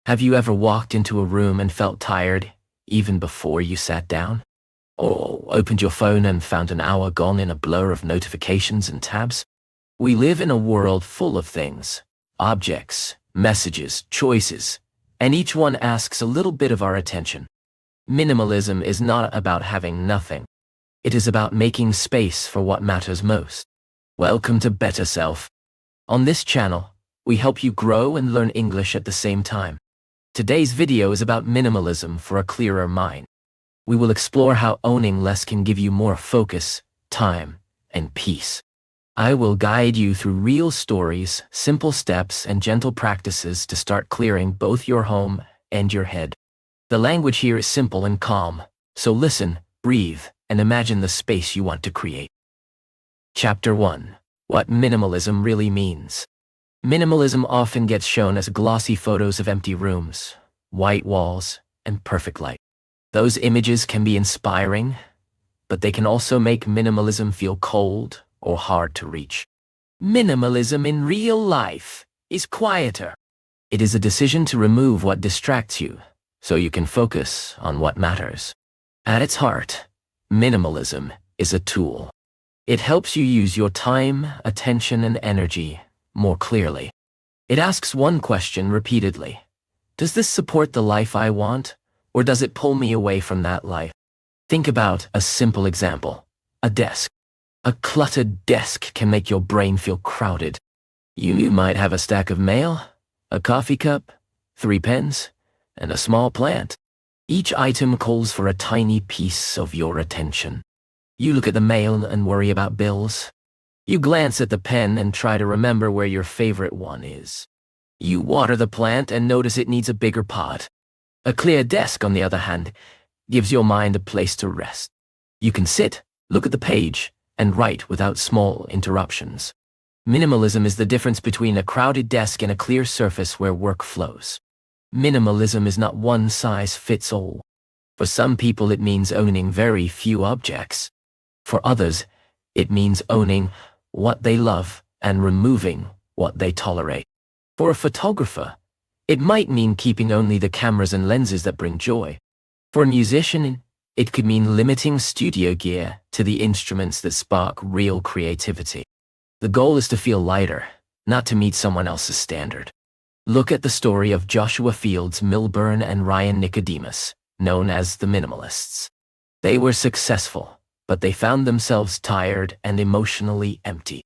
Have you ever walked into a room and felt tired even before you sat down? Or opened your phone and found an hour gone in a blur of notifications and tabs? We live in a world full of things, objects, messages, choices, and each one asks a little bit of our attention. Minimalism is not about having nothing. It is about making space for what matters most. Welcome to BetterSelf. On this channel, we help you grow and learn English at the same time. Today's video is about minimalism for a clearer mind. We will explore how owning less can give you more focus, time, and peace. I will guide you through real stories, simple steps, and gentle practices to start clearing both your home and your head. The language here is simple and calm, so listen, breathe, and imagine the space you want to create. Chapter 1. What minimalism really means. Minimalism often gets shown as glossy photos of empty rooms, white walls, and perfect light. Those images can be inspiring, but they can also make minimalism feel cold or hard to reach. Minimalism in real life is quieter. It is a decision to remove what distracts you, so you can focus on what matters. At its heart, minimalism is a tool. It helps you use your time, attention, and energy more clearly. It asks one question repeatedly. Does this support the life I want, or does it pull me away from that life? Think about a simple example. A desk. A cluttered desk can make your brain feel crowded. You might have a stack of mail, a coffee cup, 3 pens, and a small plant. Each item calls for a tiny piece of your attention. You look at the mail and worry about bills. You glance at the pen and try to remember where your favorite one is. You water the plant and notice it needs a bigger pot. A clear desk, on the other hand, gives your mind a place to rest. You can sit, look at the page, and write without small interruptions. Minimalism is the difference between a crowded desk and a clear surface where work flows. Minimalism is not one size fits all. For some people, it means owning very few objects. For others, it means owning what they love and removing what they tolerate. For a photographer, it might mean keeping only the cameras and lenses that bring joy. For a musician, it could mean limiting studio gear to the instruments that spark real creativity. The goal is to feel lighter, not to meet someone else's standard. Look at the story of Joshua Fields Milburn and Ryan Nicodemus, known as the Minimalists. They were successful, but they found themselves tired and emotionally empty.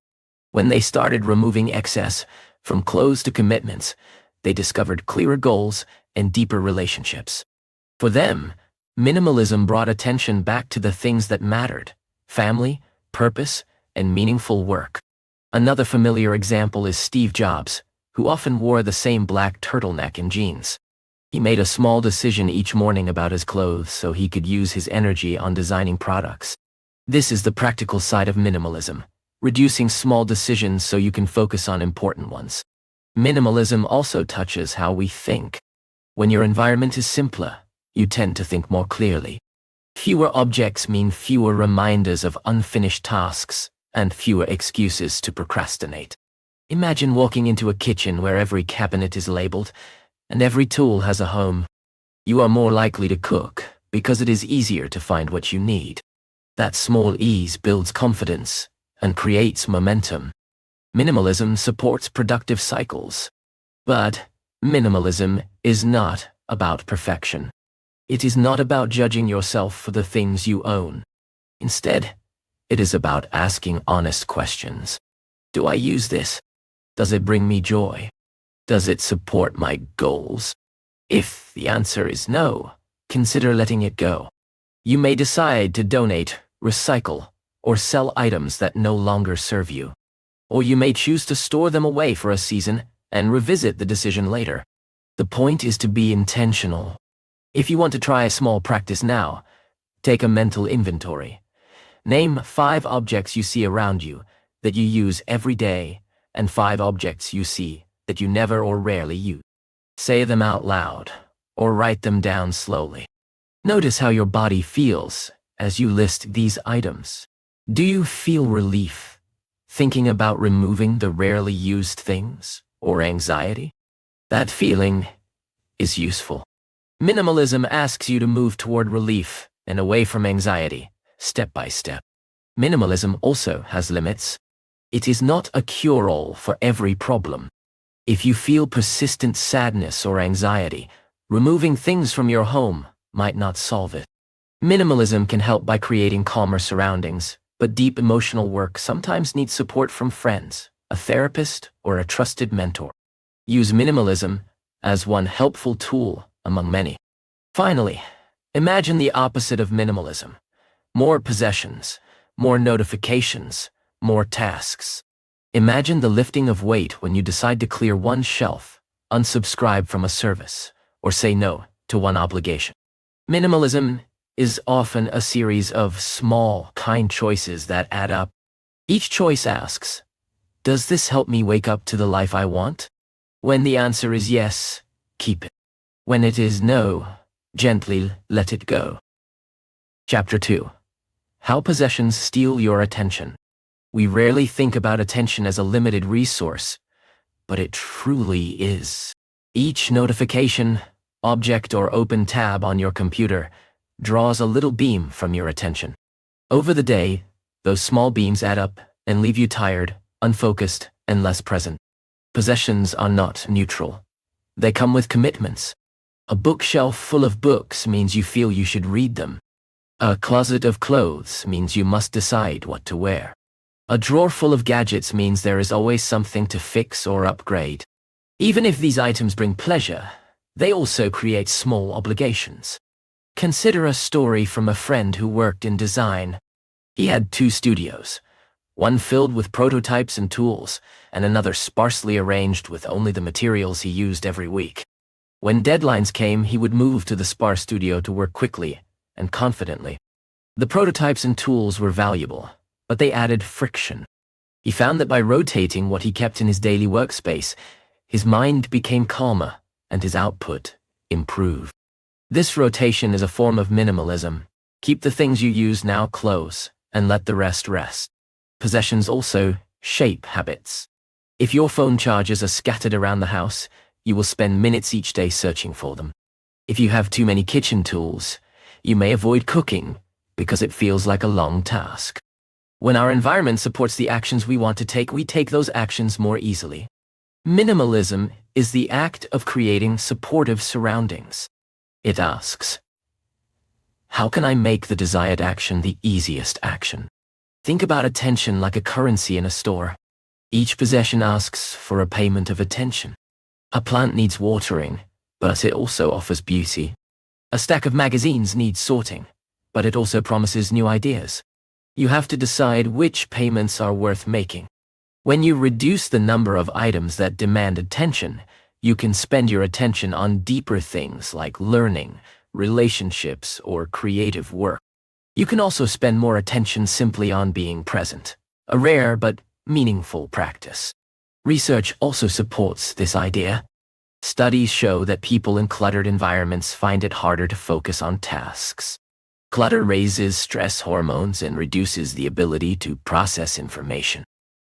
When they started removing excess, from clothes to commitments, they discovered clearer goals and deeper relationships. For them, minimalism brought attention back to the things that mattered: family, purpose, and meaningful work. Another familiar example is Steve Jobs, who often wore the same black turtleneck and jeans. He made a small decision each morning about his clothes so he could use his energy on designing products. This is the practical side of minimalism, reducing small decisions so you can focus on important ones. Minimalism also touches how we think. When your environment is simpler, you tend to think more clearly. Fewer objects mean fewer reminders of unfinished tasks and fewer excuses to procrastinate. Imagine walking into a kitchen where every cabinet is labeled and every tool has a home. You are more likely to cook because it is easier to find what you need. That small ease builds confidence and creates momentum. Minimalism supports productive cycles. But minimalism is not about perfection. It is not about judging yourself for the things you own. Instead, it is about asking honest questions. Do I use this? Does it bring me joy? Does it support my goals? If the answer is no, consider letting it go. You may decide to donate, recycle, or sell items that no longer serve you. Or you may choose to store them away for a season and revisit the decision later. The point is to be intentional. If you want to try a small practice now, take a mental inventory. Name 5 objects you see around you that you use every day and 5 objects you see that you never or rarely use. Say them out loud or write them down slowly. Notice how your body feels as you list these items. Do you feel relief thinking about removing the rarely used things, or anxiety? That feeling is useful. Minimalism asks you to move toward relief and away from anxiety, step by step. Minimalism also has limits. It is not a cure-all for every problem. If you feel persistent sadness or anxiety, removing things from your home might not solve it. Minimalism can help by creating calmer surroundings, but deep emotional work sometimes needs support from friends, a therapist, or a trusted mentor. Use minimalism as one helpful tool among many. Finally, imagine the opposite of minimalism. More possessions, more notifications, more tasks. Imagine the lifting of weight when you decide to clear one shelf, unsubscribe from a service, or say no to one obligation. Minimalism is often a series of small, kind choices that add up. Each choice asks, does this help me wake up to the life I want? When the answer is yes, keep it. When it is no, gently let it go. Chapter 2. How possessions steal your attention. We rarely think about attention as a limited resource, but it truly is. Each notification, object, or open tab on your computer draws a little beam from your attention. Over the day, those small beams add up and leave you tired, unfocused, and less present. Possessions are not neutral. They come with commitments. A bookshelf full of books means you feel you should read them. A closet of clothes means you must decide what to wear. A drawer full of gadgets means there is always something to fix or upgrade. Even if these items bring pleasure, they also create small obligations. Consider a story from a friend who worked in design. He had 2 studios, one filled with prototypes and tools, and another sparsely arranged with only the materials he used every week. When deadlines came, he would move to the sparse studio to work quickly and confidently. The prototypes and tools were valuable, but they added friction. He found that by rotating what he kept in his daily workspace, his mind became calmer and his output improved. This rotation is a form of minimalism. Keep the things you use now close and let the rest rest. Possessions also shape habits. If your phone charges are scattered around the house, you will spend minutes each day searching for them. If you have too many kitchen tools, you may avoid cooking because it feels like a long task. When our environment supports the actions we want to take, we take those actions more easily. Minimalism is the act of creating supportive surroundings. It asks, how can I make the desired action the easiest action? Think about attention like a currency in a store. Each possession asks for a payment of attention. A plant needs watering, but it also offers beauty. A stack of magazines needs sorting, but it also promises new ideas. You have to decide which payments are worth making. When you reduce the number of items that demand attention, you can spend your attention on deeper things like learning, relationships, or creative work. You can also spend more attention simply on being present, a rare but meaningful practice. Research also supports this idea. Studies show that people in cluttered environments find it harder to focus on tasks. Clutter raises stress hormones and reduces the ability to process information.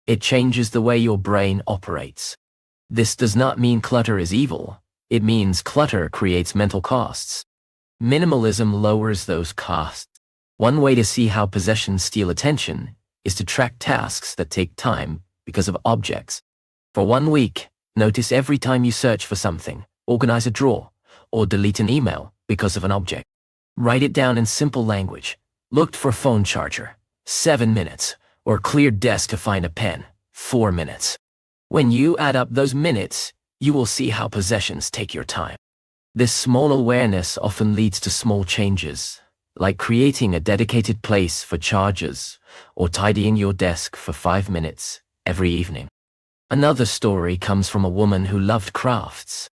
It changes the way your brain operates. This does not mean clutter is evil. It means clutter creates mental costs. Minimalism lowers those costs. One way to see how possessions steal attention is to track tasks that take time because of objects. For 1 week, notice every time you search for something, organize a drawer, or delete an email because of an object. Write it down in simple language. Looked for phone charger, 7 minutes, or cleared desk to find a pen, 4 minutes. When you add up those minutes, you will see how possessions take your time. This small awareness often leads to small changes, like creating a dedicated place for chargers or tidying your desk for 5 minutes every evening. Another story comes from a woman who loved crafts.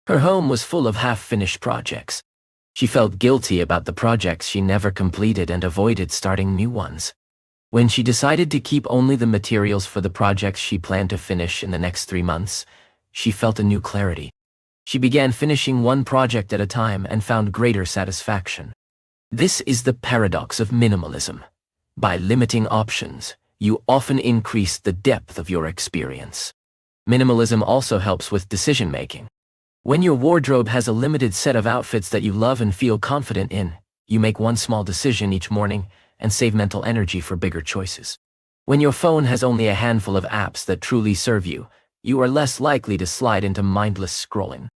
Her home was full of half-finished projects. She felt guilty about the projects she never completed and avoided starting new ones. When she decided to keep only the materials for the projects she planned to finish in the next 3 months, she felt a new clarity. She began finishing one project at a time and found greater satisfaction. This is the paradox of minimalism. By limiting options, you often increase the depth of your experience. Minimalism also helps with decision-making. When your wardrobe has a limited set of outfits that you love and feel confident in, you make one small decision each morning and save mental energy for bigger choices. When your phone has only a handful of apps that truly serve you, you are less likely to slide into mindless scrolling.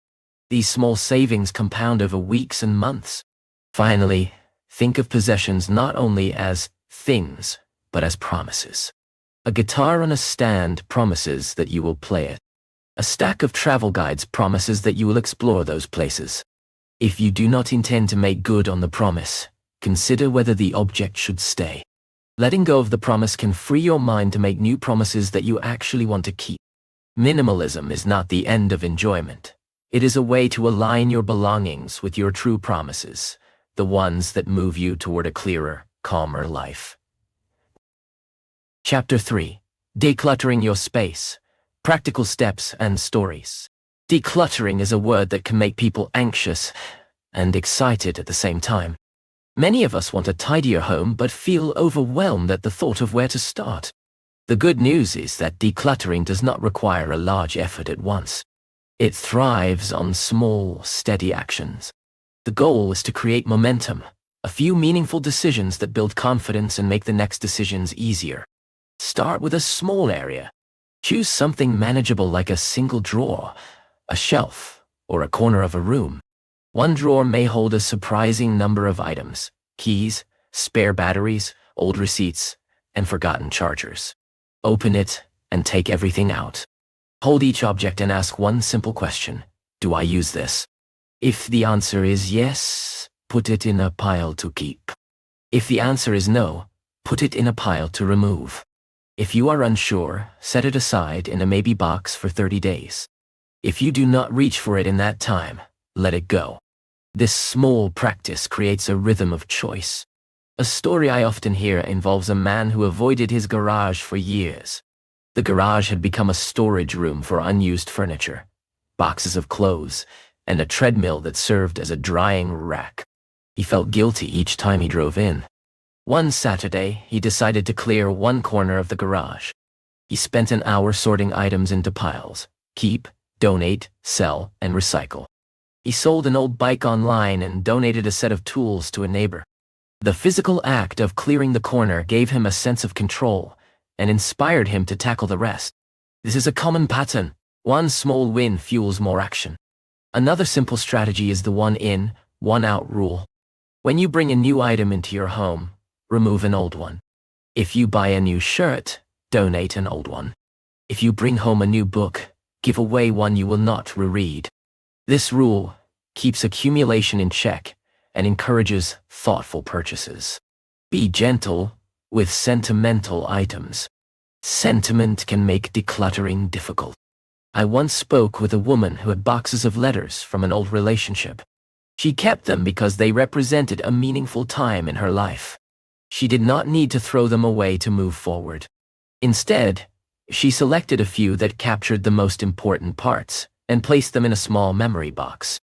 These small savings compound over weeks and months. Finally, think of possessions not only as things, but as promises. A guitar on a stand promises that you will play it. A stack of travel guides promises that you will explore those places. If you do not intend to make good on the promise, consider whether the object should stay. Letting go of the promise can free your mind to make new promises that you actually want to keep. Minimalism is not the end of enjoyment. It is a way to align your belongings with your true promises, the ones that move you toward a clearer, calmer life. Chapter 3. Decluttering your space. Practical steps and stories. Decluttering is a word that can make people anxious and excited at the same time. Many of us want a tidier home but feel overwhelmed at the thought of where to start. The good news is that decluttering does not require a large effort at once. It thrives on small, steady actions. The goal is to create momentum, a few meaningful decisions that build confidence and make the next decisions easier. Start with a small area. Choose something manageable like a single drawer, a shelf, or a corner of a room. One drawer may hold a surprising number of items: keys, spare batteries, old receipts, and forgotten chargers. Open it and take everything out. Hold each object and ask one simple question: do I use this? If the answer is yes, put it in a pile to keep. If the answer is no, put it in a pile to remove. If you are unsure, set it aside in a maybe box for 30 days. If you do not reach for it in that time, let it go. This small practice creates a rhythm of choice. A story I often hear involves a man who avoided his garage for years. The garage had become a storage room for unused furniture, boxes of clothes, and a treadmill that served as a drying rack. He felt guilty each time he drove in. One Saturday, he decided to clear one corner of the garage. He spent an hour sorting items into piles: keep, donate, sell, and recycle. He sold an old bike online and donated a set of tools to a neighbor. The physical act of clearing the corner gave him a sense of control and inspired him to tackle the rest. This is a common pattern. One small win fuels more action. Another simple strategy is the one in, one out rule. When you bring a new item into your home, remove an old one. If you buy a new shirt, donate an old one. If you bring home a new book, give away one you will not reread. This rule keeps accumulation in check and encourages thoughtful purchases. Be gentle with sentimental items. Sentiment can make decluttering difficult. I once spoke with a woman who had boxes of letters from an old relationship. She kept them because they represented a meaningful time in her life. She did not need to throw them away to move forward. Instead, she selected a few that captured the most important parts and placed them in a small memory box.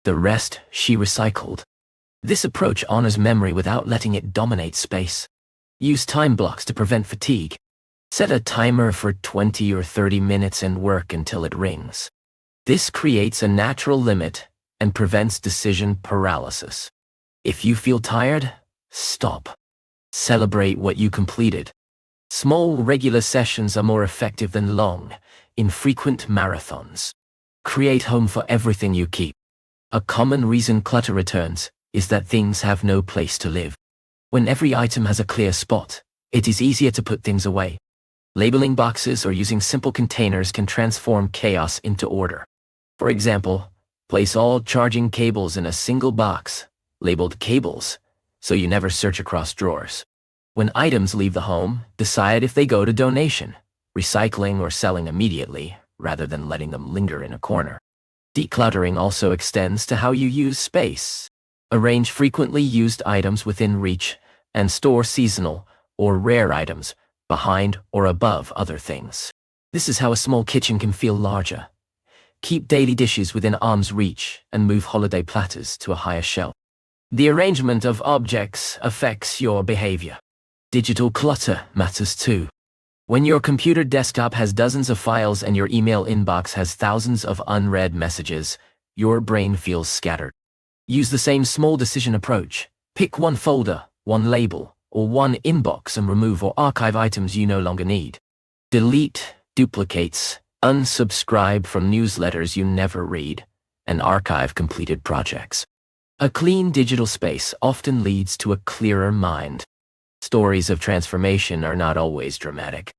The rest she recycled. This approach honors memory without letting it dominate space. Use time blocks to prevent fatigue. Set a timer for 20 or 30 minutes and work until it rings. This creates a natural limit and prevents decision paralysis. If you feel tired, stop. Celebrate what you completed. Small, regular sessions are more effective than long, infrequent marathons. Create home for everything you keep. A common reason clutter returns is that things have no place to live. When every item has a clear spot, it is easier to put things away. Labeling boxes or using simple containers can transform chaos into order. For example, place all charging cables in a single box, labeled cables, so you never search across drawers. When items leave the home, decide if they go to donation, recycling, or selling immediately, rather than letting them linger in a corner. Decluttering also extends to how you use space. Arrange frequently used items within reach and store seasonal or rare items behind or above other things. This is how a small kitchen can feel larger. Keep daily dishes within arm's reach and move holiday platters to a higher shelf. The arrangement of objects affects your behavior. Digital clutter matters too. When your computer desktop has dozens of files and your email inbox has thousands of unread messages, your brain feels scattered. Use the same small decision approach. Pick one folder, one label, or one inbox and remove or archive items you no longer need. Delete duplicates, unsubscribe from newsletters you never read, and archive completed projects. A clean digital space often leads to a clearer mind. Stories of transformation are not always dramatic.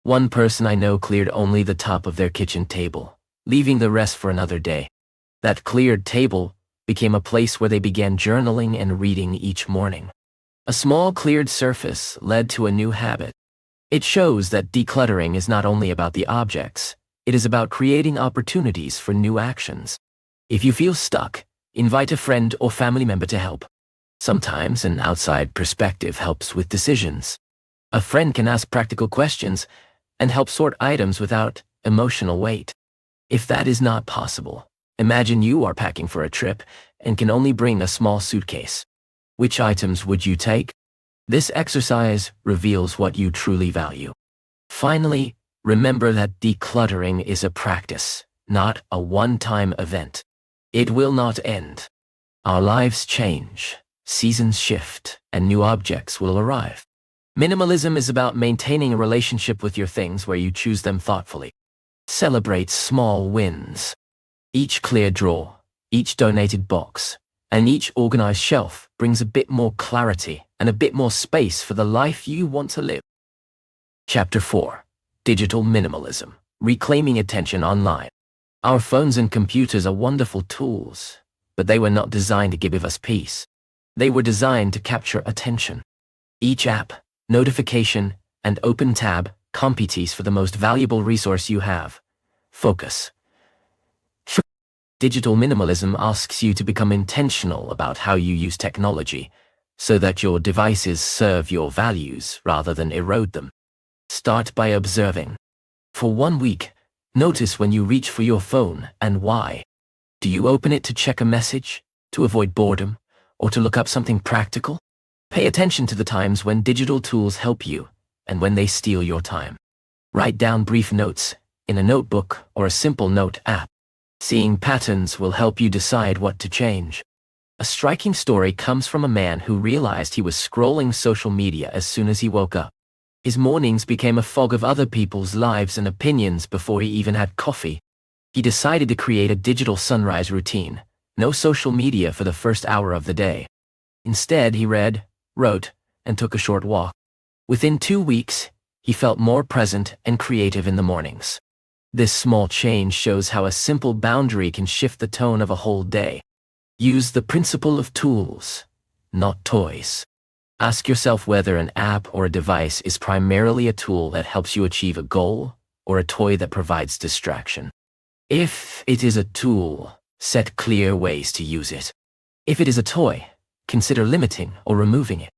One person I know cleared only the top of their kitchen table, leaving the rest for another day. That cleared table became a place where they began journaling and reading each morning. A small cleared surface led to a new habit. It shows that decluttering is not only about the objects, it is about creating opportunities for new actions. If you feel stuck, invite a friend or family member to help. Sometimes an outside perspective helps with decisions. A friend can ask practical questions and help sort items without emotional weight. If that is not possible, imagine you are packing for a trip and can only bring a small suitcase. Which items would you take? This exercise reveals what you truly value. Finally, remember that decluttering is a practice, not a one-time event. It will not end. Our lives change, seasons shift, and new objects will arrive. Minimalism is about maintaining a relationship with your things where you choose them thoughtfully. Celebrate small wins. Each cleared drawer, each donated box, and each organized shelf brings a bit more clarity and a bit more space for the life you want to live. Chapter 4. Digital Minimalism. Reclaiming Attention Online. Our phones and computers are wonderful tools, but they were not designed to give us peace. They were designed to capture attention. Each app, notification, and open tab competes for the most valuable resource you have: focus. Digital minimalism asks you to become intentional about how you use technology so that your devices serve your values rather than erode them. Start by observing. For 1 week, notice when you reach for your phone and why. Do you open it to check a message, to avoid boredom, or to look up something practical? Pay attention to the times when digital tools help you and when they steal your time. Write down brief notes in a notebook or a simple note app. Seeing patterns will help you decide what to change. A striking story comes from a man who realized he was scrolling social media as soon as he woke up. His mornings became a fog of other people's lives and opinions before he even had coffee. He decided to create a digital sunrise routine. No social media for the first hour of the day. Instead, he read, wrote, and took a short walk. Within 2 weeks, he felt more present and creative in the mornings. This small change shows how a simple boundary can shift the tone of a whole day. Use the principle of tools, not toys. Ask yourself whether an app or a device is primarily a tool that helps you achieve a goal or a toy that provides distraction. If it is a tool, set clear ways to use it. If it is a toy, consider limiting or removing it.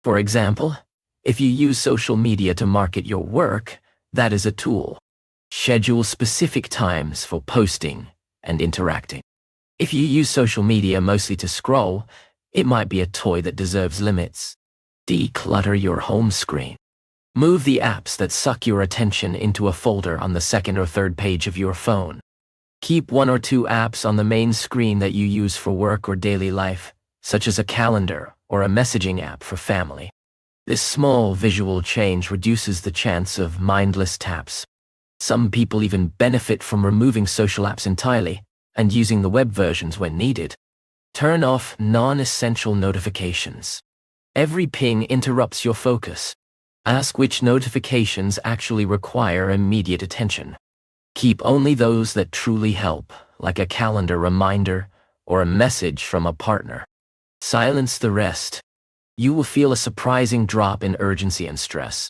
For example, if you use social media to market your work, that is a tool. Schedule specific times for posting and interacting. If you use social media mostly to scroll, it might be a toy that deserves limits. Declutter your home screen. Move the apps that suck your attention into a folder on the second or third page of your phone. Keep 1 or 2 apps on the main screen that you use for work or daily life, such as a calendar or a messaging app for family. This small visual change reduces the chance of mindless taps. Some people even benefit from removing social apps entirely and using the web versions when needed. Turn off non-essential notifications. Every ping interrupts your focus. Ask which notifications actually require immediate attention. Keep only those that truly help, like a calendar reminder or a message from a partner. Silence the rest. You will feel a surprising drop in urgency and stress.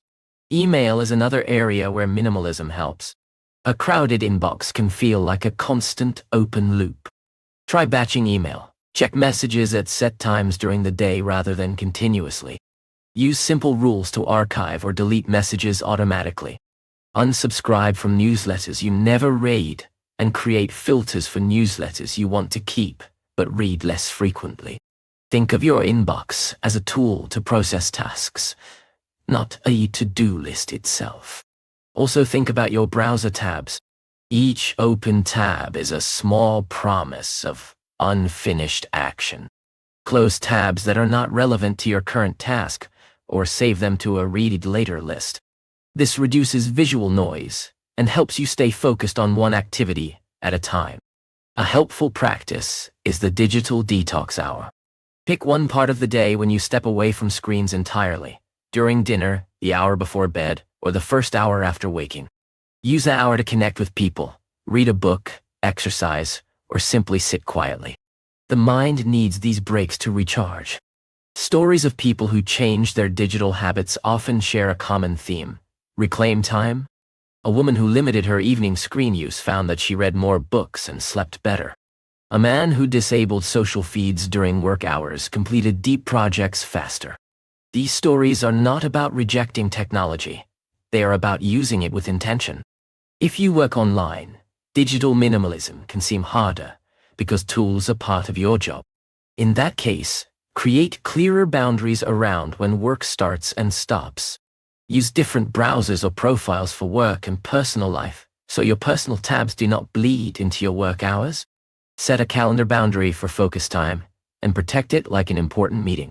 Email is another area where minimalism helps. A crowded inbox can feel like a constant open loop. Try batching email. Check messages at set times during the day rather than continuously. Use simple rules to archive or delete messages automatically. Unsubscribe from newsletters you never read and create filters for newsletters you want to keep but read less frequently. Think of your inbox as a tool to process tasks, not a to-do list itself. Also think about your browser tabs. Each open tab is a small promise of unfinished action. Close tabs that are not relevant to your current task, or save them to a read later list. This reduces visual noise and helps you stay focused on one activity at a time. A helpful practice is the digital detox hour. Pick one part of the day when you step away from screens entirely, during dinner, the hour before bed, or the first hour after waking. Use the hour to connect with people, read a book, exercise, or simply sit quietly. The mind needs these breaks to recharge. Stories of people who changed their digital habits often share a common theme: reclaim time. A woman who limited her evening screen use found that she read more books and slept better. A man who disabled social feeds during work hours completed deep projects faster. These stories are not about rejecting technology. They are about using it with intention. If you work online, digital minimalism can seem harder because tools are part of your job. In that case, create clearer boundaries around when work starts and stops. Use different browsers or profiles for work and personal life, so your personal tabs do not bleed into your work hours. Set a calendar boundary for focus time and protect it like an important meeting.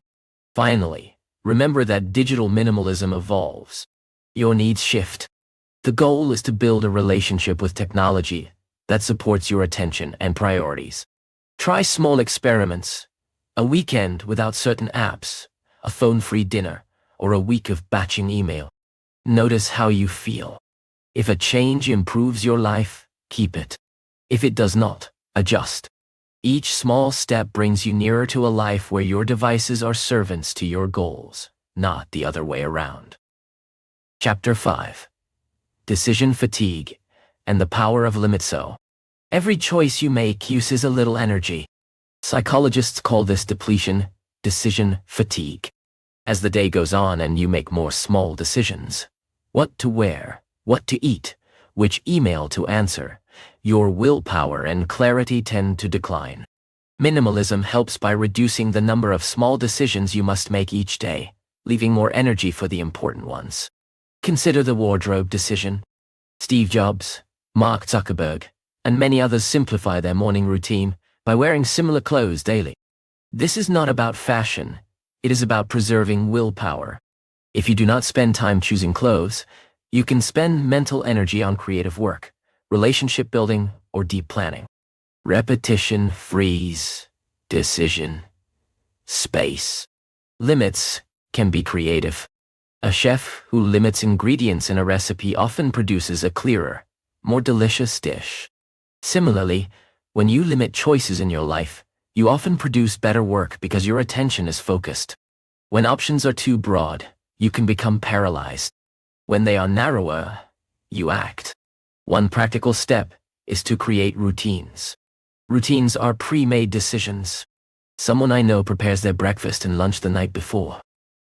Finally, remember that digital minimalism evolves. Your needs shift. The goal is to build a relationship with technology that supports your attention and priorities. Try small experiments: a weekend without certain apps, a phone-free dinner, or a week of batching email. Notice how you feel. If a change improves your life, keep it. If it does not, adjust. Each small step brings you nearer to a life where your devices are servants to your goals, not the other way around. Chapter 5. Decision Fatigue and the Power of Limit. So, every choice you make uses a little energy. Psychologists call this depletion decision fatigue. As the day goes on and you make more small decisions, what to wear, what to eat, which email to answer, your willpower and clarity tend to decline. Minimalism helps by reducing the number of small decisions you must make each day, leaving more energy for the important ones. Consider the wardrobe decision. Steve Jobs, Mark Zuckerberg, and many others simplify their morning routine by wearing similar clothes daily. This is not about fashion. It is about preserving willpower. If you do not spend time choosing clothes, you can spend mental energy on creative work, relationship building, or deep planning. Repetition frees decision space. Limits can be creative. A chef who limits ingredients in a recipe often produces a clearer, more delicious dish. Similarly, when you limit choices in your life, you often produce better work because your attention is focused. When options are too broad, you can become paralyzed. When they are narrower, you act. One practical step is to create routines. Routines are pre-made decisions. Someone I know prepares their breakfast and lunch the night before.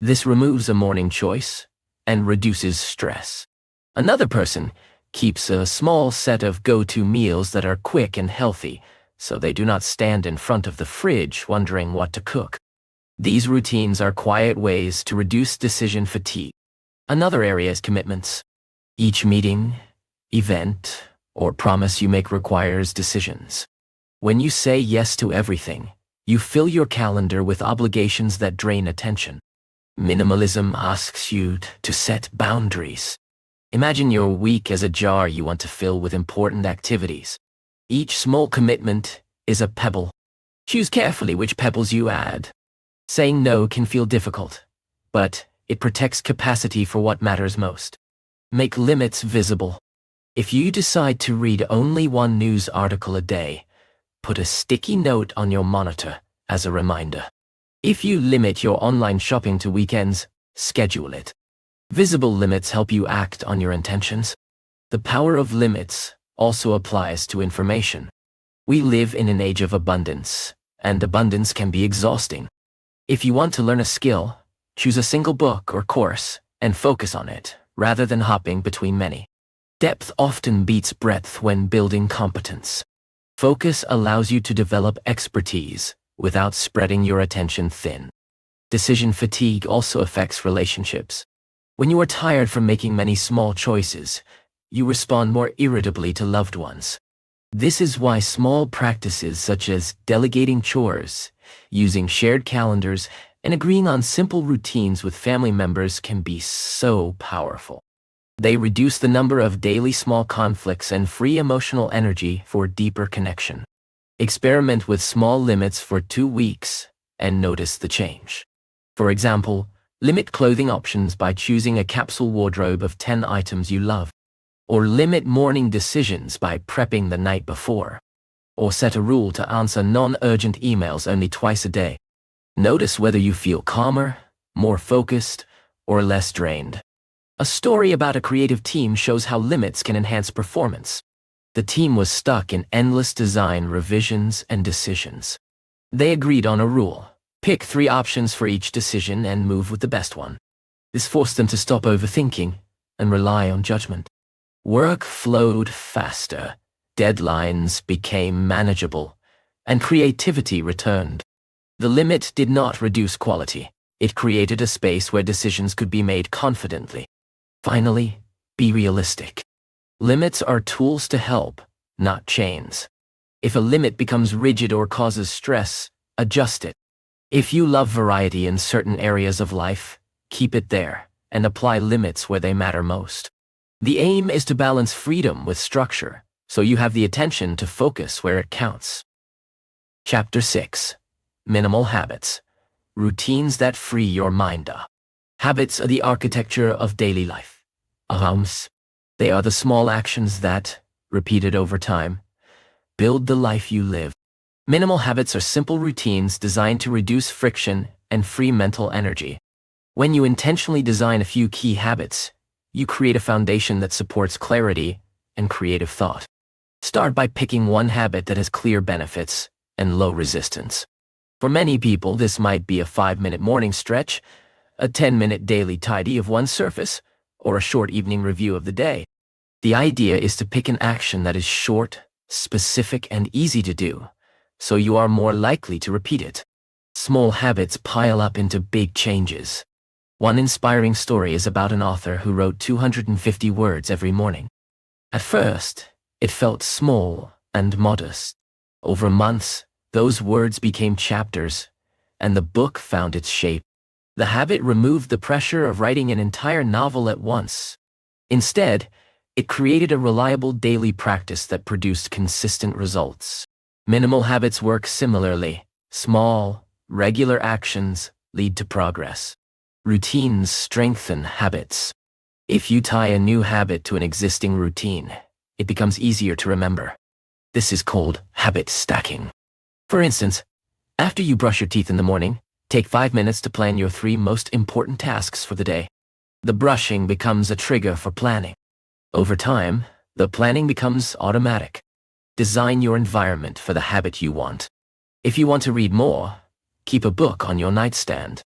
This removes a morning choice and reduces stress. Another person keeps a small set of go-to meals that are quick and healthy, so they do not stand in front of the fridge wondering what to cook. These routines are quiet ways to reduce decision fatigue. Another area is commitments. Each meeting, event, or promise you make requires decisions. When you say yes to everything, you fill your calendar with obligations that drain attention. Minimalism asks you to set boundaries. Imagine your week as a jar you want to fill with important activities. Each small commitment is a pebble. Choose carefully which pebbles you add. Saying no can feel difficult, but it protects capacity for what matters most. Make limits visible. If you decide to read only one news article a day, put a sticky note on your monitor as a reminder. If you limit your online shopping to weekends, schedule it. Visible limits help you act on your intentions. The power of limits also applies to information. We live in an age of abundance, and abundance can be exhausting. If you want to learn a skill, choose a single book or course and focus on it, rather than hopping between many. Depth often beats breadth when building competence. Focus allows you to develop expertise without spreading your attention thin. Decision fatigue also affects relationships. When you are tired from making many small choices, you respond more irritably to loved ones. This is why small practices such as delegating chores, using shared calendars, and agreeing on simple routines with family members can be so powerful. They reduce the number of daily small conflicts and free emotional energy for deeper connection. Experiment with small limits for 2 weeks and notice the change. For example, limit clothing options by choosing a capsule wardrobe of 10 items you love. Or limit morning decisions by prepping the night before. Or set a rule to answer non-urgent emails only twice a day. Notice whether you feel calmer, more focused, or less drained. A story about a creative team shows how limits can enhance performance. The team was stuck in endless design revisions and decisions. They agreed on a rule: pick 3 options for each decision and move with the best one. This forced them to stop overthinking and rely on judgment. Work flowed faster, deadlines became manageable, and creativity returned. The limit did not reduce quality. It created a space where decisions could be made confidently. Finally, be realistic. Limits are tools to help, not chains. If a limit becomes rigid or causes stress, adjust it. If you love variety in certain areas of life, keep it there and apply limits where they matter most. The aim is to balance freedom with structure, so you have the attention to focus where it counts. Chapter 6. Minimal Habits. Routines that free your mind. Habits are the architecture of daily life. They are the small actions that, repeated over time, build the life you live. Minimal habits are simple routines designed to reduce friction and free mental energy. When you intentionally design a few key habits, you create a foundation that supports clarity and creative thought. Start by picking one habit that has clear benefits and low resistance. For many people, this might be a 5-minute morning stretch, a 10-minute daily tidy of one surface, or a short evening review of the day. The idea is to pick an action that is short, specific, and easy to do, so you are more likely to repeat it. Small habits pile up into big changes. One inspiring story is about an author who wrote 250 words every morning. At first, it felt small and modest. Over months, those words became chapters, and the book found its shape. The habit removed the pressure of writing an entire novel at once. Instead, it created a reliable daily practice that produced consistent results. Minimal habits work similarly. Small, regular actions lead to progress. Routines strengthen habits. If you tie a new habit to an existing routine, it becomes easier to remember. This is called habit stacking. For instance, after you brush your teeth in the morning, take 5 minutes to plan your 3 most important tasks for the day. The brushing becomes a trigger for planning. Over time, the planning becomes automatic. Design your environment for the habit you want. If you want to read more, keep a book on your nightstand.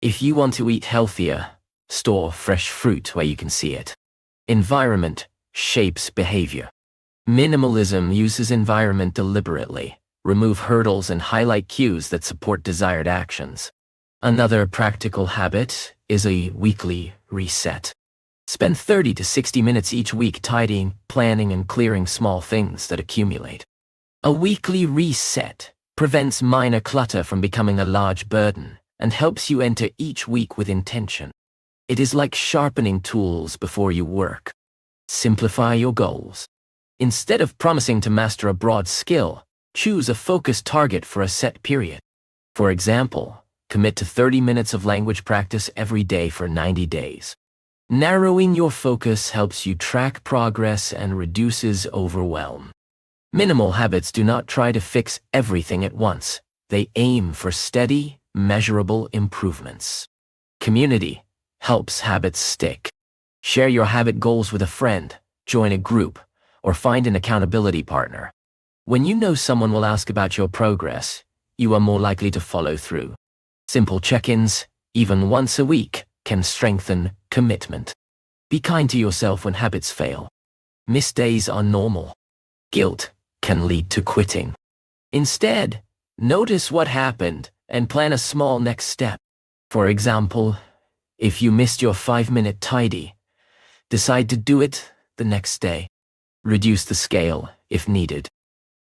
If you want to eat healthier, store fresh fruit where you can see it. Environment shapes behavior. Minimalism uses environment deliberately. Remove hurdles and highlight cues that support desired actions. Another practical habit is a weekly reset. Spend 30 to 60 minutes each week tidying, planning, and clearing small things that accumulate. A weekly reset prevents minor clutter from becoming a large burden and helps you enter each week with intention. It is like sharpening tools before you work. Simplify your goals. Instead of promising to master a broad skill, choose a focused target for a set period. For example, commit to 30 minutes of language practice every day for 90 days. Narrowing your focus helps you track progress and reduces overwhelm. Minimal habits do not try to fix everything at once. They aim for steady, measurable improvements. Community helps habits stick. Share your habit goals with a friend, join a group, or find an accountability partner. When you know someone will ask about your progress, you are more likely to follow through. Simple check-ins, even once a week, can strengthen commitment. Be kind to yourself when habits fail. Missed days are normal. Guilt can lead to quitting. Instead, notice what happened and plan a small next step. For example, if you missed your 5-minute tidy, decide to do it the next day. Reduce the scale if needed.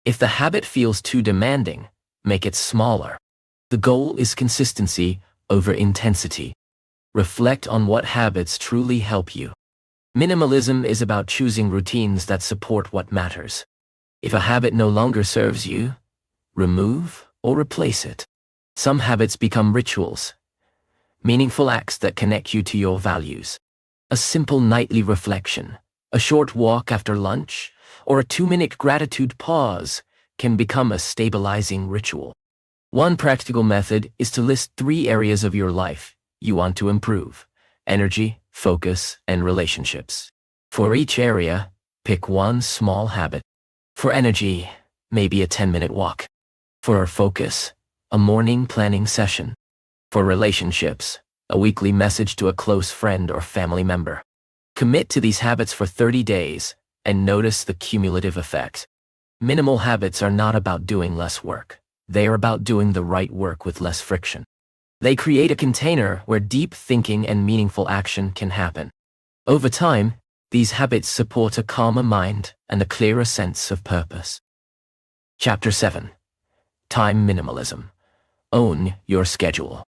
If the habit feels too demanding, make it smaller. The goal is consistency over intensity. Reflect on what habits truly help you. Minimalism is about choosing routines that support what matters. If a habit no longer serves you, remove or replace it. Some habits become rituals, meaningful acts that connect you to your values. A simple nightly reflection, a short walk after lunch, or a 2-minute gratitude pause can become a stabilizing ritual. One practical method is to list 3 areas of your life you want to improve: energy, focus, and relationships. For each area, pick one small habit. For energy, maybe a 10-minute walk. For focus, a morning planning session. For relationships, a weekly message to a close friend or family member. Commit to these habits for 30 days and notice the cumulative effect. Minimal habits are not about doing less work. They are about doing the right work with less friction. They create a container where deep thinking and meaningful action can happen. Over time, these habits support a calmer mind and a clearer sense of purpose. Chapter 7. Time Minimalism. Own your schedule.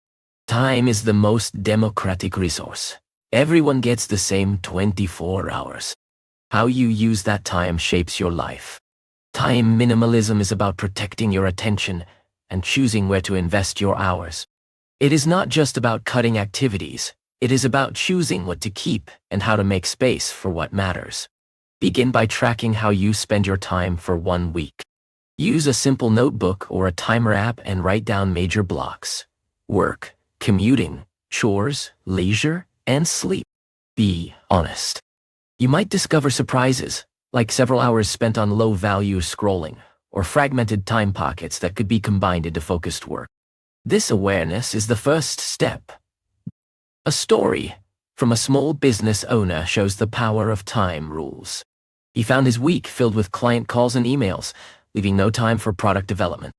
Time is the most democratic resource. Everyone gets the same 24 hours. How you use that time shapes your life. Time minimalism is about protecting your attention and choosing where to invest your hours. It is not just about cutting activities. It is about choosing what to keep and how to make space for what matters. Begin by tracking how you spend your time for 1 week. Use a simple notebook or a timer app and write down major blocks: work, commuting, chores, leisure, and sleep. Be honest. You might discover surprises, like several hours spent on low-value scrolling, or fragmented time pockets that could be combined into focused work. This awareness is the first step. A story from a small business owner shows the power of time rules. He found his week filled with client calls and emails, leaving no time for product development.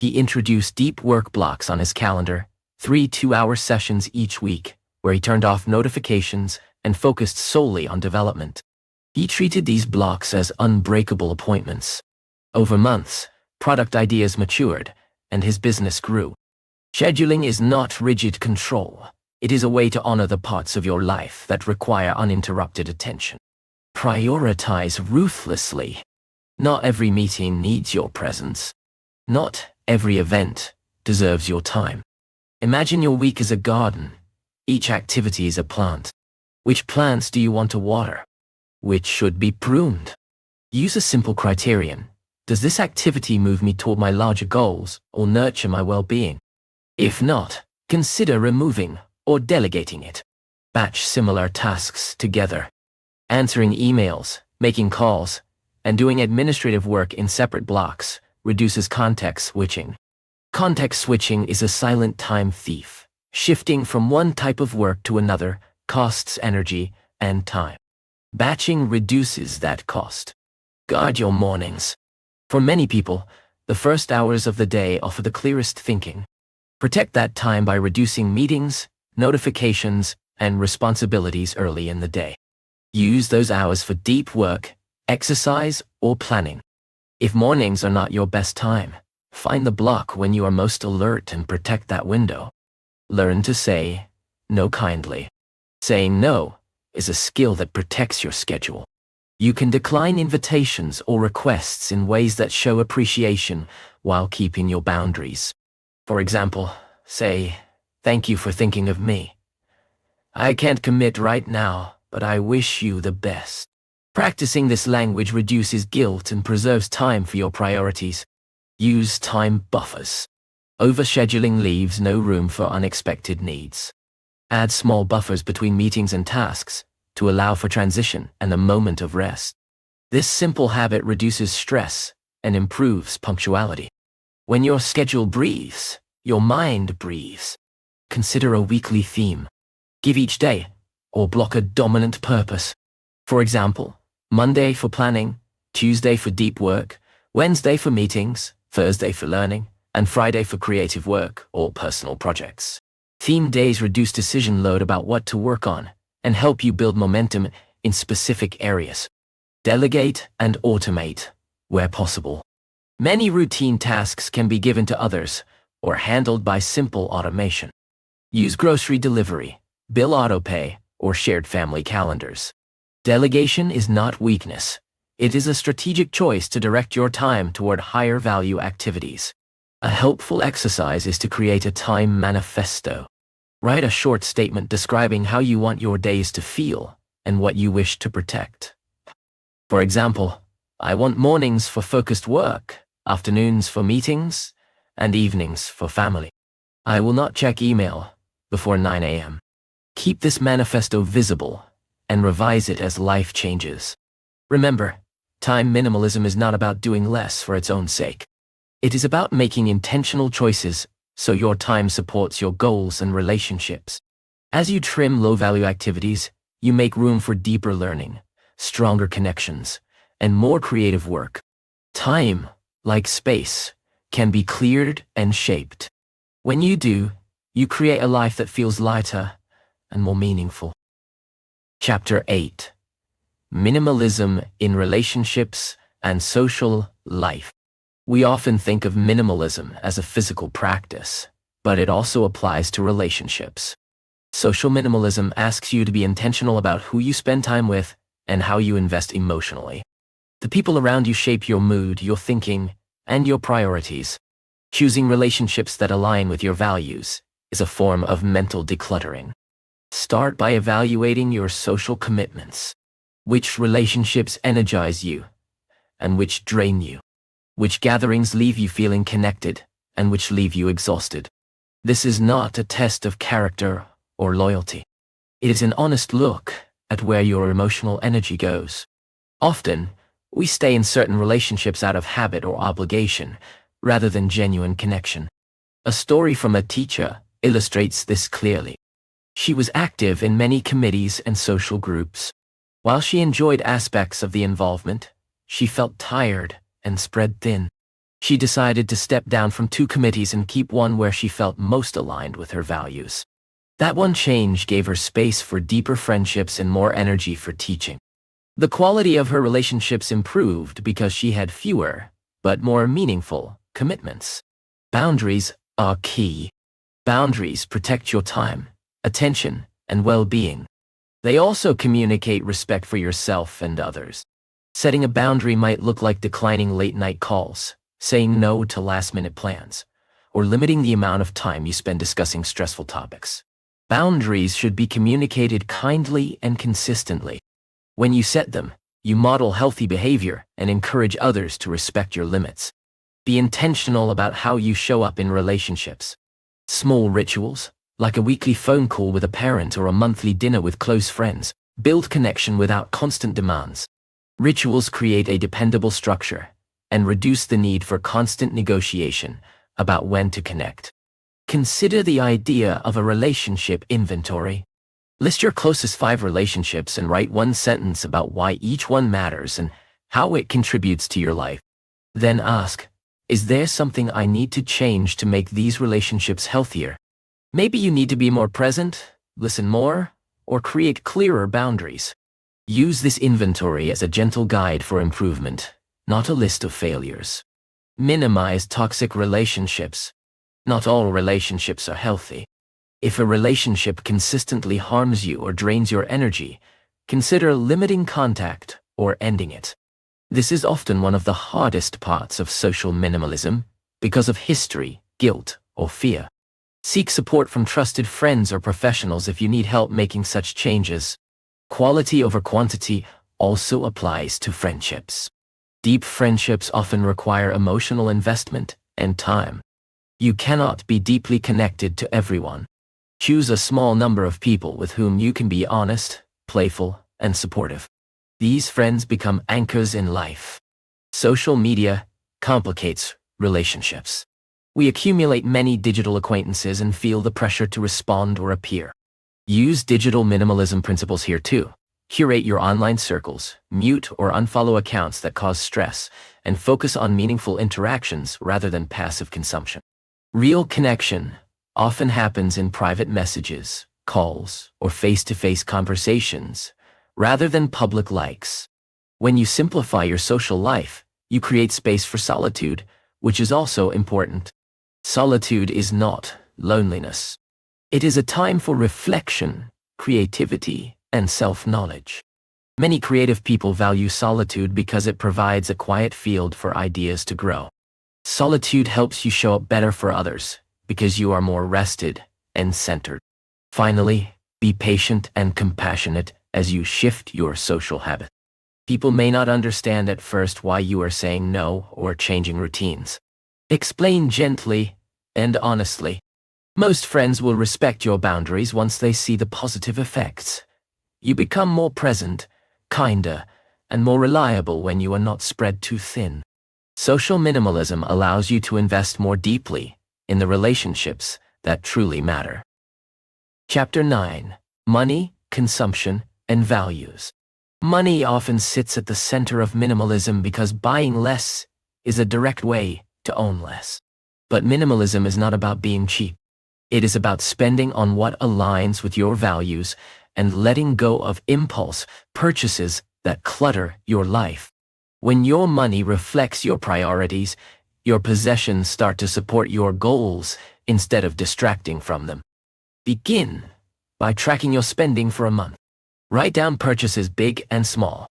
He introduced deep work blocks on his calendar, 3 2-hour sessions each week, where he turned off notifications and focused solely on development. He treated these blocks as unbreakable appointments. Over months, product ideas matured, and his business grew. Scheduling is not rigid control. It is a way to honor the parts of your life that require uninterrupted attention. Prioritize ruthlessly. Not every meeting needs your presence. Not every event deserves your time. Imagine your week as a garden. Each activity is a plant. Which plants do you want to water? Which should be pruned? Use a simple criterion. Does this activity move me toward my larger goals or nurture my well-being? If not, consider removing or delegating it. Batch similar tasks together. Answering emails, making calls, and doing administrative work in separate blocks reduces context switching. Context switching is a silent time thief. Shifting from one type of work to another costs energy and time. Batching reduces that cost. Guard your mornings. For many people, the first hours of the day offer the clearest thinking. Protect that time by reducing meetings, notifications, and responsibilities early in the day. Use those hours for deep work, exercise, or planning. If mornings are not your best time, find the block when you are most alert and protect that window. Learn to say no kindly. Saying no is a skill that protects your schedule. You can decline invitations or requests in ways that show appreciation while keeping your boundaries. For example, say, "Thank you for thinking of me. I can't commit right now, but I wish you the best." Practicing this language reduces guilt and preserves time for your priorities. Use time buffers. Overscheduling leaves no room for unexpected needs. Add small buffers between meetings and tasks to allow for transition and a moment of rest. This simple habit reduces stress and improves punctuality. When your schedule breathes, your mind breathes. Consider a weekly theme. Give each day or block a dominant purpose. For example, Monday for planning, Tuesday for deep work, Wednesday for meetings, Thursday for learning, and Friday for creative work or personal projects. Theme days reduce decision load about what to work on and help you build momentum in specific areas. Delegate and automate, where possible. Many routine tasks can be given to others or handled by simple automation. Use grocery delivery, bill autopay, or shared family calendars. Delegation is not weakness. It is a strategic choice to direct your time toward higher value activities. A helpful exercise is to create a time manifesto. Write a short statement describing how you want your days to feel and what you wish to protect. For example, I want mornings for focused work, afternoons for meetings, and evenings for family. I will not check email before 9 a.m. Keep this manifesto visible and revise it as life changes. Remember, time minimalism is not about doing less for its own sake. It is about making intentional choices so your time supports your goals and relationships. As you trim low-value activities, you make room for deeper learning, stronger connections, and more creative work. Time, like space, can be cleared and shaped. When you do, you create a life that feels lighter and more meaningful. Chapter 8. Minimalism in Relationships and Social Life. We often think of minimalism as a physical practice, but it also applies to relationships. Social minimalism asks you to be intentional about who you spend time with and how you invest emotionally. The people around you shape your mood, your thinking, and your priorities. Choosing relationships that align with your values is a form of mental decluttering. Start by evaluating your social commitments. Which relationships energize you and which drain you? Which gatherings leave you feeling connected and which leave you exhausted? This is not a test of character or loyalty. It is an honest look at where your emotional energy goes. Often, we stay in certain relationships out of habit or obligation, rather than genuine connection. A story from a teacher illustrates this clearly. She was active in many committees and social groups. While she enjoyed aspects of the involvement, she felt tired and spread thin. She decided to step down from 2 committees and keep one where she felt most aligned with her values. That one change gave her space for deeper friendships and more energy for teaching. The quality of her relationships improved because she had fewer, but more meaningful, commitments. Boundaries are key. Boundaries protect your time, attention, and well-being. They also communicate respect for yourself and others. Setting a boundary might look like declining late-night calls, saying no to last-minute plans, or limiting the amount of time you spend discussing stressful topics. Boundaries should be communicated kindly and consistently. When you set them, you model healthy behavior and encourage others to respect your limits. Be intentional about how you show up in relationships. Small rituals, like a weekly phone call with a parent or a monthly dinner with close friends, build connection without constant demands. Rituals create a dependable structure and reduce the need for constant negotiation about when to connect. Consider the idea of a relationship inventory. List your closest 5 relationships and write 1 sentence about why each one matters and how it contributes to your life. Then ask, is there something I need to change to make these relationships healthier? Maybe you need to be more present, listen more, or create clearer boundaries. Use this inventory as a gentle guide for improvement, not a list of failures. Minimize toxic relationships. Not all relationships are healthy. If a relationship consistently harms you or drains your energy, consider limiting contact or ending it. This is often one of the hardest parts of social minimalism because of history, guilt, or fear. Seek support from trusted friends or professionals if you need help making such changes. Quality over quantity also applies to friendships. Deep friendships often require emotional investment and time. You cannot be deeply connected to everyone. Choose a small number of people with whom you can be honest, playful, and supportive. These friends become anchors in life. Social media complicates relationships. We accumulate many digital acquaintances and feel the pressure to respond or appear. Use digital minimalism principles here too. Curate your online circles, mute or unfollow accounts that cause stress, and focus on meaningful interactions rather than passive consumption. Real connection often happens in private messages, calls, or face-to-face conversations, rather than public likes. When you simplify your social life, you create space for solitude, which is also important. Solitude is not loneliness. It is a time for reflection, creativity, and self-knowledge. Many creative people value solitude because it provides a quiet field for ideas to grow. Solitude helps you show up better for others because you are more rested and centered. Finally, be patient and compassionate as you shift your social habit. People may not understand at first why you are saying no or changing routines. Explain gently and honestly. Most friends will respect your boundaries once they see the positive effects. You become more present, kinder, and more reliable when you are not spread too thin. Social minimalism allows you to invest more deeply in the relationships that truly matter. Chapter 9. Money, Consumption, and Values. Money often sits at the center of minimalism because buying less is a direct way to own less. But minimalism is not about being cheap. It is about spending on what aligns with your values and letting go of impulse purchases that clutter your life. When your money reflects your priorities, your possessions start to support your goals instead of distracting from them. Begin by tracking your spending for a month. Write down purchases big and small.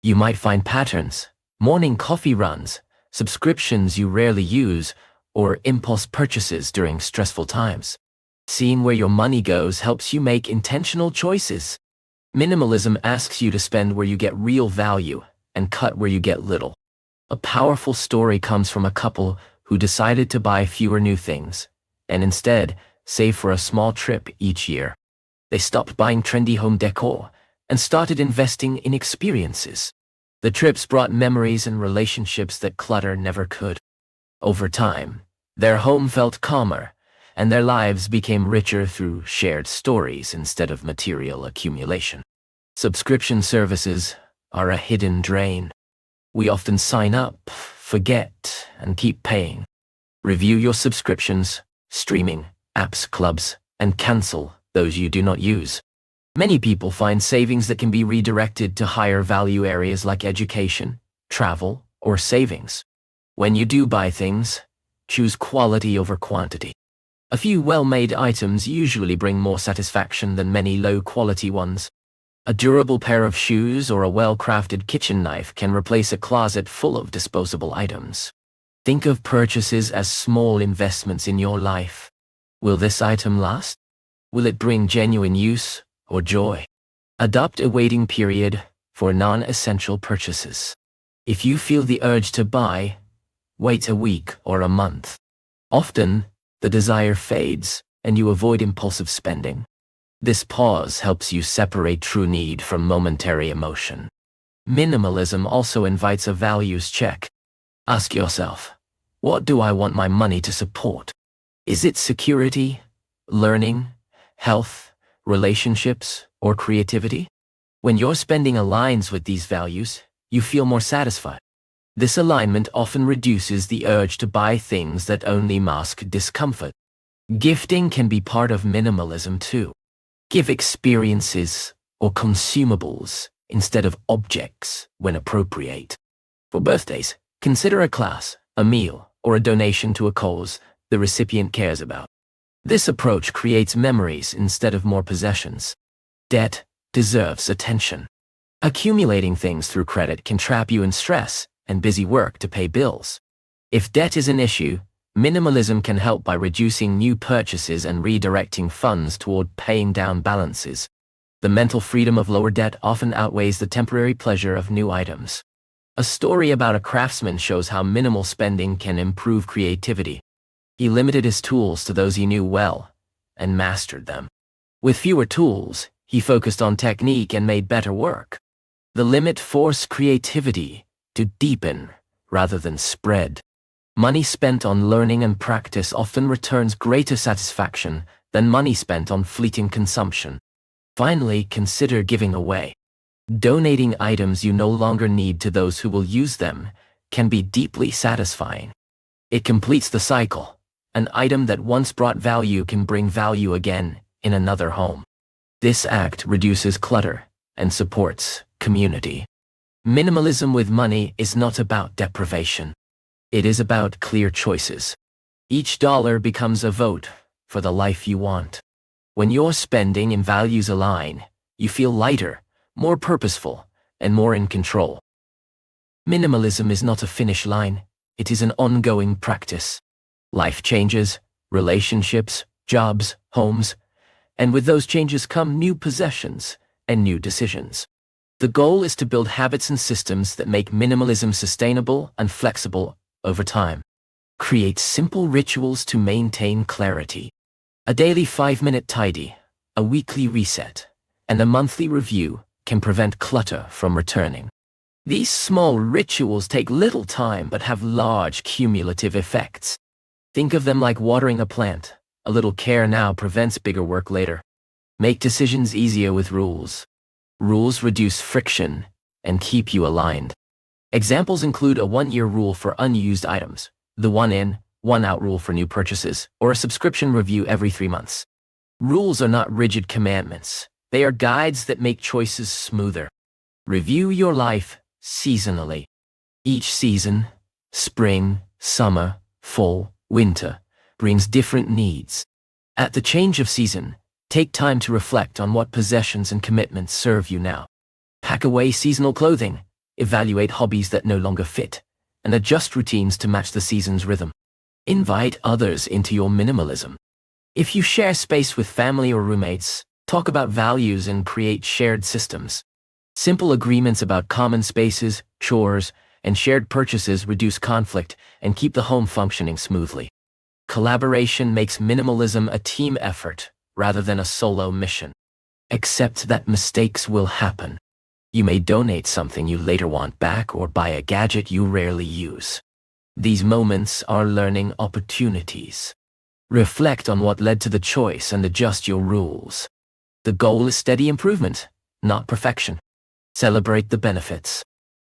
You might find patterns, morning coffee runs, subscriptions you rarely use, or impulse purchases during stressful times. Seeing where your money goes helps you make intentional choices. Minimalism asks you to spend where you get real value and cut where you get little. A powerful story comes from a couple who decided to buy fewer new things and instead save for a small trip each year. They stopped buying trendy home decor and started investing in experiences. The trips brought memories and relationships that clutter never could. Over time, their home felt calmer, and their lives became richer through shared stories instead of material accumulation. Subscription services are a hidden drain. We often sign up, forget, and keep paying. Review your subscriptions, streaming, apps, clubs, and cancel those you do not use. Many people find savings that can be redirected to higher value areas like education, travel, or savings. When you do buy things, choose quality over quantity. A few well-made items usually bring more satisfaction than many low-quality ones. A durable pair of shoes or a well-crafted kitchen knife can replace a closet full of disposable items. Think of purchases as small investments in your life. Will this item last? Will it bring genuine use or joy? Adopt a waiting period for non-essential purchases. If you feel the urge to buy, wait a week or a month. Often, the desire fades and you avoid impulsive spending. This pause helps you separate true need from momentary emotion. Minimalism also invites a values check. Ask yourself, what do I want my money to support? Is it security, learning, health, relationships, or creativity? When your spending aligns with these values, you feel more satisfied. This alignment often reduces the urge to buy things that only mask discomfort. Gifting can be part of minimalism too. Give experiences or consumables instead of objects when appropriate. For birthdays, consider a class, a meal, or a donation to a cause the recipient cares about. This approach creates memories instead of more possessions. Debt deserves attention. Accumulating things through credit can trap you in stress and busy work to pay bills. If debt is an issue, minimalism can help by reducing new purchases and redirecting funds toward paying down balances. The mental freedom of lower debt often outweighs the temporary pleasure of new items. A story about a craftsman shows how minimal spending can improve creativity. He limited his tools to those he knew well and mastered them. With fewer tools, he focused on technique and made better work. The limit forced creativity to deepen rather than spread. Money spent on learning and practice often returns greater satisfaction than money spent on fleeting consumption. Finally, consider giving away. Donating items you no longer need to those who will use them can be deeply satisfying. It completes the cycle. An item that once brought value can bring value again in another home. This act reduces clutter and supports community. Minimalism with money is not about deprivation. It is about clear choices. Each dollar becomes a vote for the life you want. When your spending and values align, you feel lighter, more purposeful, and more in control. Minimalism is not a finish line, it is an ongoing practice. Life changes, relationships, jobs, homes, and with those changes come new possessions and new decisions. The goal is to build habits and systems that make minimalism sustainable and flexible over time. Create simple rituals to maintain clarity. A daily 5-minute tidy, a weekly reset, and a monthly review can prevent clutter from returning. These small rituals take little time but have large cumulative effects. Think of them like watering a plant. A little care now prevents bigger work later. Make decisions easier with rules. Rules reduce friction and keep you aligned. Examples include a 1-year rule for unused items, the 1-in, 1-out rule for new purchases, or a subscription review every 3 months. Rules are not rigid commandments. They are guides that make choices smoother. Review your life seasonally. Each season, spring, summer, fall, winter, brings different needs. At the change of season, take time to reflect on what possessions and commitments serve you now. Pack away seasonal clothing, evaluate hobbies that no longer fit, and adjust routines to match the season's rhythm. Invite others into your minimalism. If you share space with family or roommates, talk about values and create shared systems. Simple agreements about common spaces, chores, and shared purchases reduce conflict and keep the home functioning smoothly. Collaboration makes minimalism a team effort rather than a solo mission. Accept that mistakes will happen. You may donate something you later want back or buy a gadget you rarely use. These moments are learning opportunities. Reflect on what led to the choice and adjust your rules. The goal is steady improvement, not perfection. Celebrate the benefits.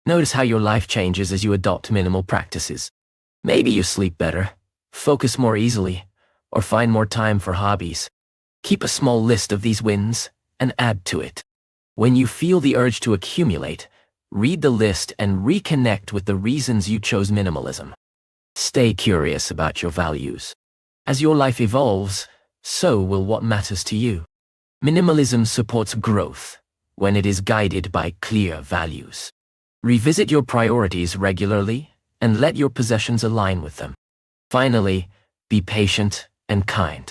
Notice how your life changes as you adopt minimal practices. Maybe you sleep better, focus more easily, or find more time for hobbies. Keep a small list of these wins and add to it. When you feel the urge to accumulate, read the list and reconnect with the reasons you chose minimalism. Stay curious about your values. As your life evolves, so will what matters to you. Minimalism supports growth when it is guided by clear values. Revisit your priorities regularly and let your possessions align with them. Finally, be patient and kind.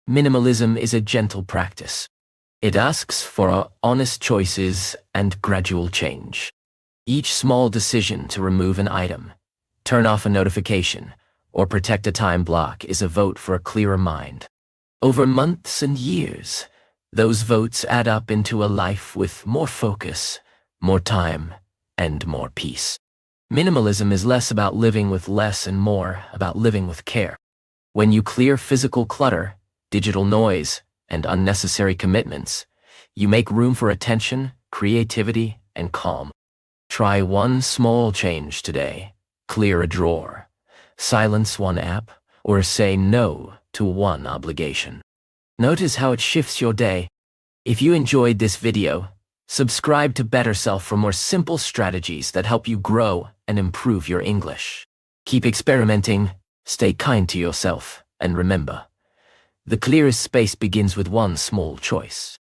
Minimalism is a gentle practice. It asks for honest choices and gradual change. Each small decision to remove an item, turn off a notification, or protect a time block is a vote for a clearer mind. Over months and years, those votes add up into a life with more focus, more time, and more peace. Minimalism is less about living with less and more about living with care. When you clear physical clutter, digital noise, and unnecessary commitments, you make room for attention, creativity, and calm. Try one small change today. Clear a drawer, silence one app, or say no to one obligation. Notice how it shifts your day. If you enjoyed this video, subscribe to BetterSelf for more simple strategies that help you grow and improve your English. Keep experimenting, stay kind to yourself, and remember, the clearest space begins with one small choice.